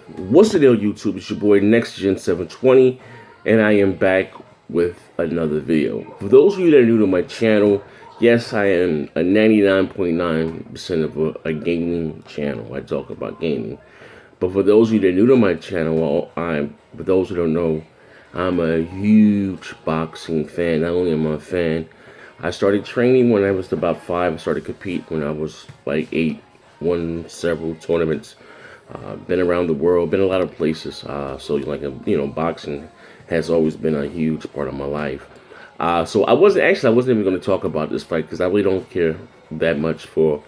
What's the deal, YouTube? It's your boy NextGen720, and I am back with another video. For those of you that are new to my channel, yes, I am a 99.9% of a gaming channel. I talk about gaming. But for those of you that are new to my channel, for those who don't know, I'm a huge boxing fan. Not only am I a fan, I started training when I was about 5. I started competing when I was like 8. Won several tournaments. Been around the world, been a lot of places. So like boxing has always been a huge part of my life. So I wasn't even going to talk about this fight because I really don't care that much for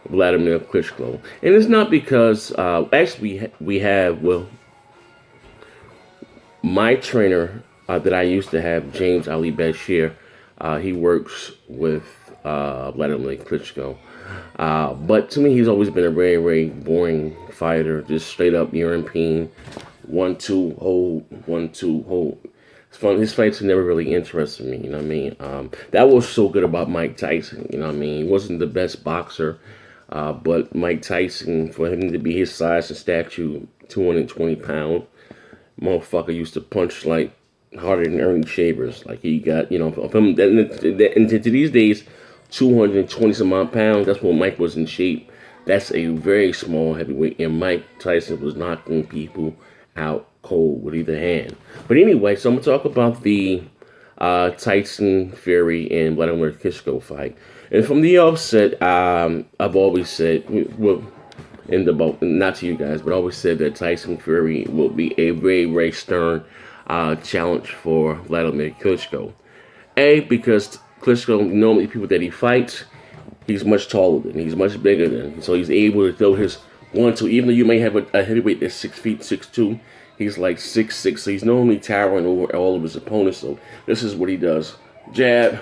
Wladimir Klitschko, and it's not because we have my trainer that I used to have, James Ali Bashir. He works with Wladimir Klitschko. But to me, he's always been a very, very boring fighter. Just straight up urine peeing, 1-2 hold, 1-2 hold. It's fun. His fights never really interested me. You know what I mean? That was so good about Mike Tyson. You know what I mean? He wasn't the best boxer, but Mike Tyson, for him to be his size and stature, 220 pounds, motherfucker used to punch like harder than Ernie Shavers. Like he got, of him. And to these days, 220 some odd pounds. That's when Mike was in shape. That's a very small heavyweight, and Mike Tyson was knocking people out cold with either hand. But anyway, so I'm gonna talk about the Tyson Furry and Wladimir Klitschko fight. And from the offset, I've always said, well, not to you guys, but I always said that Tyson Furry will be a very, very stern challenge for Wladimir Klitschko. Because Klitschko, normally people that he fights, he's much taller than, he's much bigger than, so he's able to throw his 1-2. Even though you may have a heavyweight that's 6 feet 6'2", he's like 6'6", so he's normally towering over all of his opponents. So this is what he does: jab,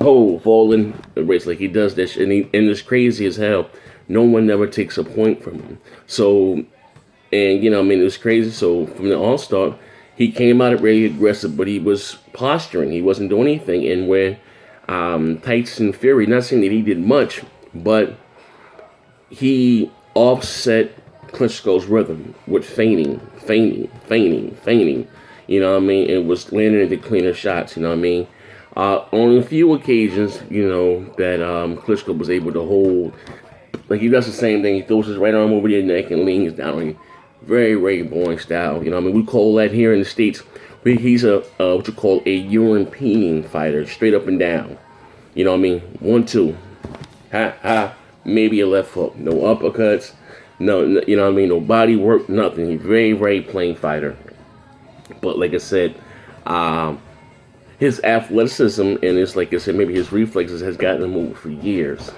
hold, falling, erase. Like he does that shit, and it's crazy as hell. No one never takes a point from him. So, and it was crazy. So from the All-Star, he came out very aggressive, but he was posturing. He wasn't doing anything. And when Tyson Furry, not saying that he did much, but he offset Klitschko's rhythm with feigning. You know what I mean? It was landing into cleaner shots. You know what I mean? On a few occasions, that Klitschko was able to hold. Like he does the same thing. He throws his right arm over your neck and leans down on you. Very, very boring style. You know what I mean? We call that here in the States. He's a what you call a urine peeing fighter, straight up and down. You know what I mean? 1-2. Ha, ha. Maybe a left hook. No uppercuts. No, you know what I mean? No body work, nothing. He's very, very plain fighter. But like I said, his athleticism and his, like I said, maybe his reflexes has gotten him over for years.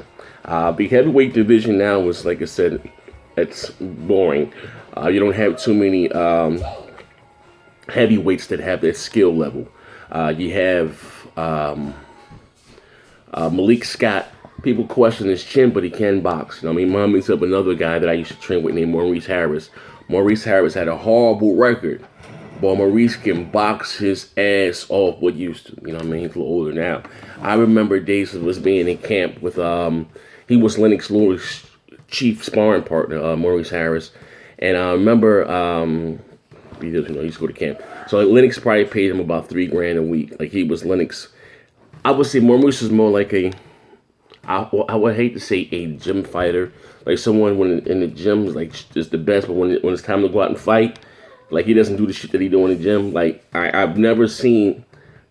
The heavyweight division now is, like I said, it's boring. You don't have too many heavyweights that have that skill level. You have Malik Scott. People question his chin, but he can box. I mean, reminds me of another guy that I used to train with named Maurice Harris. Maurice Harris had a horrible record, but Maurice can box his ass off what used to. You know what I mean? He's a little older now. I remember days of us being in camp with, he was Lennox Lewis' chief sparring partner, Maurice Harris. And I remember, he used to go to camp. So like, Lennox probably paid him about $3,000 a week. Like he was Lennox. I would say Maurice was more like I would hate to say a gym fighter. Like someone when in the gym is like just the best, but when it's time to go out and fight, like he doesn't do the shit that he do in the gym. Like I've never seen,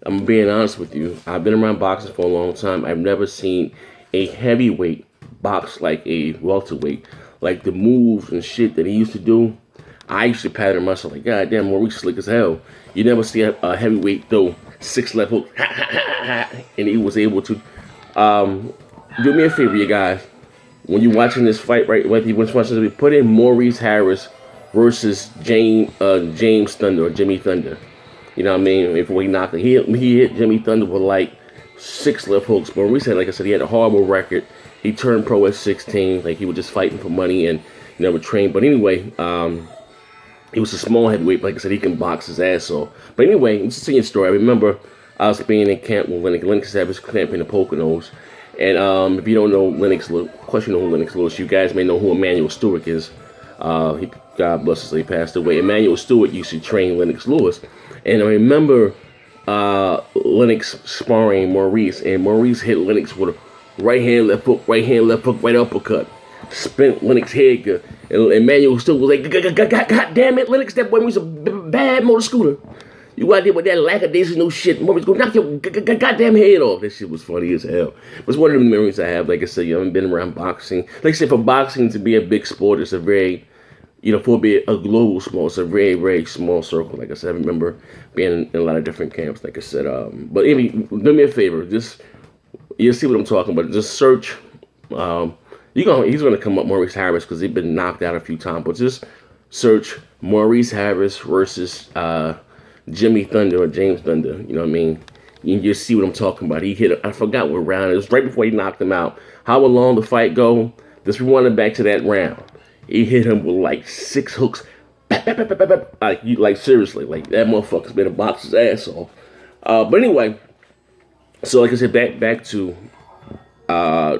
I'm being honest with you, I've been around boxing for a long time. I've never seen a heavyweight box like a welterweight. Like the moves and shit that he used to do, I used to pattern myself like, God damn, Maurice slick as hell. You never see a heavyweight throw 6 left hooks, and he was able to. Do me a favor, you guys. When you're watching this fight, right? When you're watching this, put in Maurice Harris versus James Thunder or Jimmy Thunder. You know what I mean? Before he knocked him, he hit Jimmy Thunder with like 6 left hooks. Maurice had, like I said, he had a horrible record. He turned pro at 16. Like he was just fighting for money and never trained. But anyway, he was a small heavyweight. Like I said, he can box his ass off. But anyway, it's a singing story. I remember I was being in camp with Lennox had his camp in the Poconos. And if you don't know Lennox Lewis, question who Lennox Lewis, you guys may know who Emmanuel Stewart is. God bless us, he passed away. Emmanuel Stewart used to train Lennox Lewis. And I remember Lennox sparring Maurice, and Maurice hit Lennox with a right hand, left hook, right uppercut. Spent Lennox's head good. And Emmanuel Stewart was like, God damn it, Lennox, that boy was a bad motor scooter. You out there with that lackadaisical shit. Maurice go knock your goddamn head off. That shit was funny as hell. It's one of the memories I have. Like I said, I haven't been around boxing. Like I said, for boxing to be a big sport, it's a very, for it be a global sport, it's a very, very small circle. Like I said, I remember being in a lot of different camps. Like I said, but anyway, do me a favor. Just, you'll see what I'm talking about. Just search. He's gonna come up Maurice Harris because he's been knocked out a few times. But just search Maurice Harris versus Jimmy Thunder or James Thunder. You know what I mean? You can just see what I'm talking about. He hit, I forgot what round. It was right before he knocked him out. How long the fight go? Just rewind it back to that round. He hit him with like 6 hooks. Like seriously, like that motherfucker's been a boxer's ass off. But anyway, so like I said, back to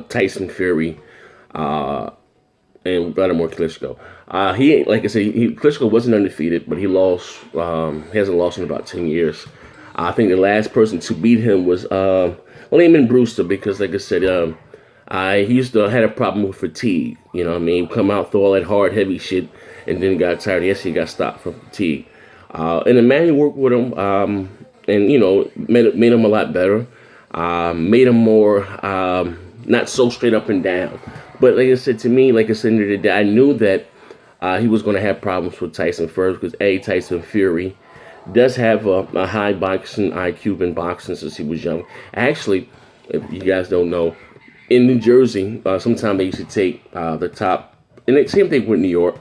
Tyson Furry and Wladimir Klitschko. He, like I said, Klitschko wasn't undefeated, but he lost. He hasn't lost in about 10 years. I think the last person to beat him was Lehman Brewster, because, like I said, he used to had a problem with fatigue. You know what I mean? Come out, throw all that hard, heavy shit, and then got tired. Yes, he got stopped from fatigue. And the man worked with him, and made him a lot better. Made him more not so straight up and down. But like I said, to me, like I said, I knew that he was going to have problems with Tyson Furry because Tyson Furry does have a high boxing IQ in boxing since he was young. Actually, if you guys don't know, in New Jersey, sometimes they used to take the top, and the same thing with New York,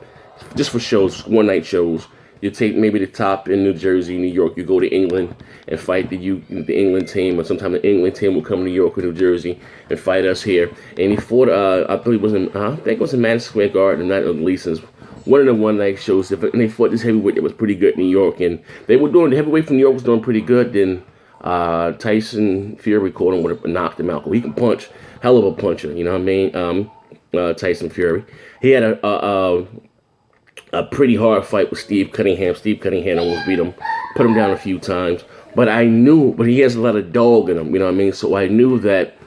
just for shows, one night shows. You take maybe the top in New Jersey, New York. You go to England and fight the England team, or sometimes the England team will come to New York or New Jersey and fight us here. And he fought, I believe it was in Madison Square Garden, not at Leeson's. One of the one night shows, and they fought this heavyweight that was pretty good in New York, and they were doing the heavyweight from New York was doing pretty good. Then Tyson Furry caught him with knocked him out. He can punch, hell of a puncher. You know what I mean? Tyson Furry. He had a pretty hard fight with Steve Cunningham. Steve Cunningham almost beat him, put him down a few times. But he has a lot of dog in him, you know what I mean? So I knew that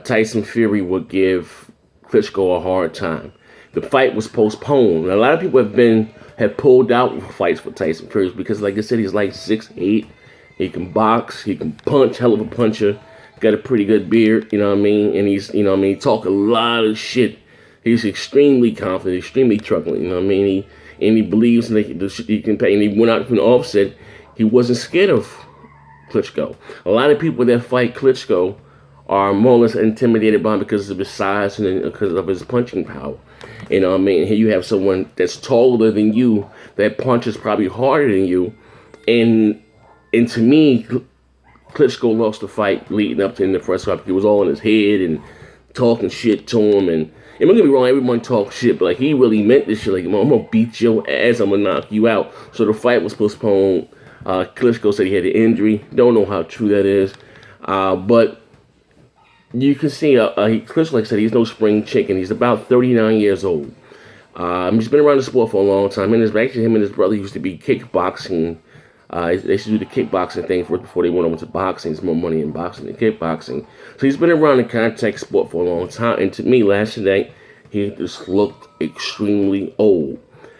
Tyson Furry would give Klitschko a hard time. The fight was postponed. A lot of people have pulled out fights for Tyson Furry because, like I said, he's like 6'8". He can box, he can punch, hell of a puncher. Got a pretty good beard, you know what I mean? And he's, he talk a lot of shit. He's extremely confident, extremely truculent, you know what I mean? He believes that he can pay. And he went out from the offset. He wasn't scared of Klitschko. A lot of people that fight Klitschko are more or less intimidated by him because of his size and because of his punching power. You know what I mean? Here you have someone that's taller than you, that punches probably harder than you. And to me, Klitschko lost the fight leading up to in the press conference. It was all in his head and talking shit to him. And don't get me wrong, everyone talks shit, but like he really meant this shit. Like, I'm gonna beat your ass, I'm gonna knock you out. So the fight was postponed. Klitschko said he had an injury. Don't know how true that is, but you can see Klitschko, like I said, he's no spring chicken. He's about 39 years old. He's been around the sport for a long time. And him and his brother used to be kickboxing. They used to do the kickboxing thing first before they went over to boxing. There's more money in boxing than kickboxing. So he's been around the contact sport for a long time. And to me, last night, he just looked extremely old.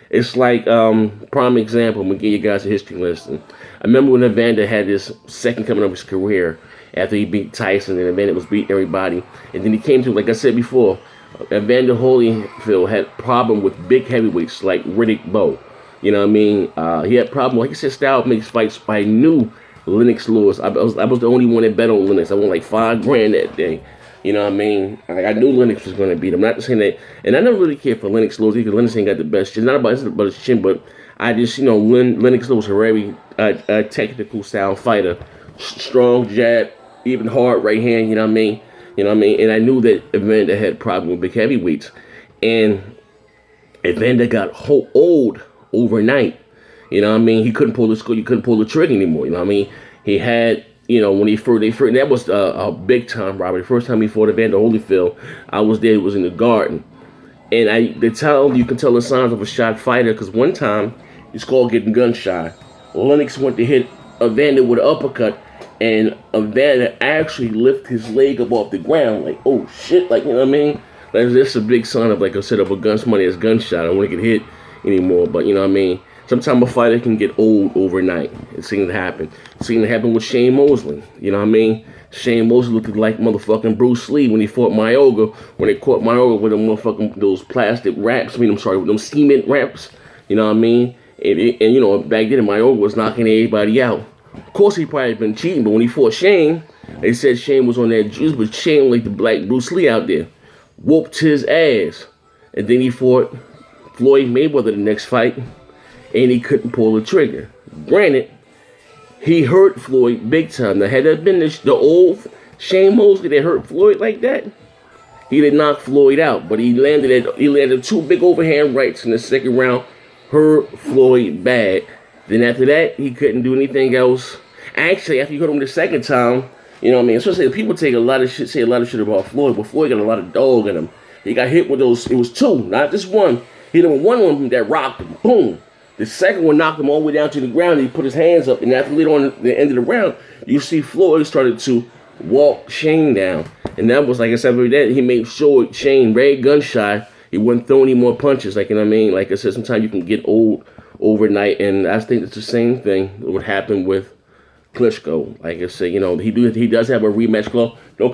It's like, prime example, I'm going to give you guys a history lesson. I remember when Evander had this second coming of his career after he beat Tyson, and Evander was beating everybody. And then he came to, like I said before, Evander Holyfield had problem with big heavyweights like Riddick Bowe. You know what I mean? He had problem. Like I said, style makes fights. I knew Lennox Lewis. I was the only one that bet on Lennox. I won like $5,000 that day. You know what I mean? I knew Lennox was going to beat him. I'm not saying that. And I never really cared for Lennox Lewis because Lennox ain't got the best chin. Not about his chin, but I just, Lennox Lewis, a very technical style fighter. Strong jab, even hard right hand, you know what I mean? And I knew that Evander had a problem with big heavyweights. And Evander got old overnight. You know what I mean? He couldn't pull the trigger anymore. You know what I mean? He had, when he first that was a big time robbery. The first time he fought Evander Holyfield, I was there. It was in the Garden. And you can tell the signs of a shot fighter because one time he's called getting gun shy. Lennox went to hit Evander with an uppercut, and Evander actually lifted his leg up off the ground, like, oh shit, like, you know what I mean? That's a big sign of, like I said, of a gun, somebody that's gunshot. I don't want to get hit anymore, but you know what I mean? Sometimes a fighter can get old overnight. It seems to happen. It seemed to happen with Shane Mosley. You know what I mean? Shane Mosley looked like motherfucking Bruce Lee when he fought Mayoga. When they caught Mayoga with them motherfucking those plastic wraps. With them cement wraps. You know what I mean? And you know, back then Mayoga was knocking everybody out. Of course, he probably been cheating, but when he fought Shane, they said Shane was on that juice, but Shane like the black Bruce Lee out there. Whooped his ass. And then he fought Floyd Mayweather the next fight, and he couldn't pull the trigger. Granted, he hurt Floyd big time. Now, had that been the old Shane Mosley that hurt Floyd like that, he'd have knocked Floyd out. But he landed two big overhand rights in the second round, hurt Floyd bad. Then after that, he couldn't do anything else. Actually, after you hurt him the second time, you know what I mean? Especially people say a lot of shit about Floyd, but Floyd got a lot of dog in him. He got hit with those, it was two, not just one. He hit him with one of them that rocked him, boom. The second one knocked him all the way down to the ground. He put his hands up, and after later on the end of the round, you see Floyd started to walk Shane down. And that was, like I said, he made sure Shane, very gun shy, he wouldn't throw any more punches. Like, you know what I mean? Like I said, sometimes you can get old overnight, and I think it's the same thing that would happen with Klitschko. Like I said, you know, he does have a rematch clause. Don't come